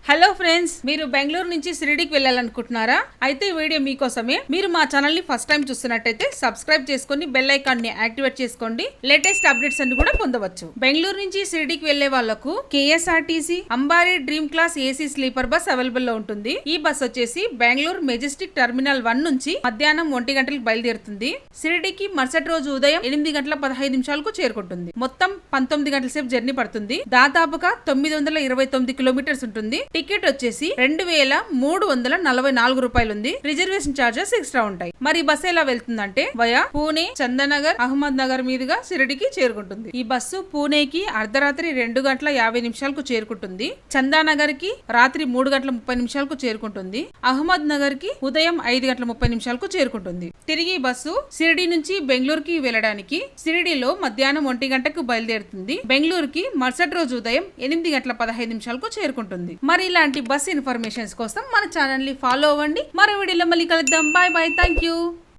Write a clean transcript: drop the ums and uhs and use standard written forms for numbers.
Hello friends, మీరు బెంగళూరు నుంచి షిరిడీకి వెళ్ళాలనుకుంటున్నారా? అయితే ఈ వీడియో మీకోసమే. మీరు మా ఛానల్ ని ఫస్ట్ టైం చూస్తున్నట్టయితే సబ్స్క్రైబ్ చేసుకొని బెల్ ఐకాన్ ని యాక్టివేట్ చేసుకోండి. లేటెస్ట్ అప్డేట్స్ అన్ని కూడా పొందవచ్చు. బెంగళూరు నుంచి షిరిడీకి వెళ్లే వాళ్లకు KSRTC Ambari dream class AC sleeper bus available లో ఉంటుంది. ఈ బస్ వచ్చేసి బెంగళూరు మెజెస్టిక్ టెర్మినల్ 1 నుంచి మధ్యాహ్నం 1 గంటలకు బయలుదేరుతుంది. షిరిడీకి మరుసటి రోజు ఉదయం 8:15 చేరుకుంటుంది. మొత్తం 19 గంటల సేపు జర్నీ పడుతుంది. దాదాపుగా 929 కిలోమీటర్స్ ఉంటుంది. టికెట్ వచ్చేసి 2344 రూపాయలు ఉంది. రిజర్వేషన్ చార్జెస్ ఎక్స్ట్రా ఉంటాయి. మరి బస్సు ఎలా వెళ్తుందంటే వయా పూణే, చందనగర్, అహ్మద్ నగర్ మీదుగా షిరిడీకి చేరుకుంటుంది. ఈ బస్సు పూణేకి అర్ధరాత్రి 2:50 చేరుకుంటుంది. చందానగర్ కి రాత్రి 3:30 చేరుకుంటుంది. అహ్మద్ నగర్ కి ఉదయం 5:30 చేరుకుంటుంది. తిరిగి బస్సు షిరిడీ నుంచి బెంగళూరుకి వెళ్ళడానికి షిరిడీలో మధ్యాహ్నం 1 గంటకు బయలుదేరుతుంది. బెంగళూరుకి మరుసటి రోజు ఉదయం 8:15 చేరుకుంటుంది. మరి ఇలాంటి బస్ ఇన్ఫర్మేషన్స్ కోసం మన ఛానల్ ని ఫాలో అవ్వండి. మరో వీడియోలో మళ్ళీ కలుద్దాం. Bye bye. Thank you.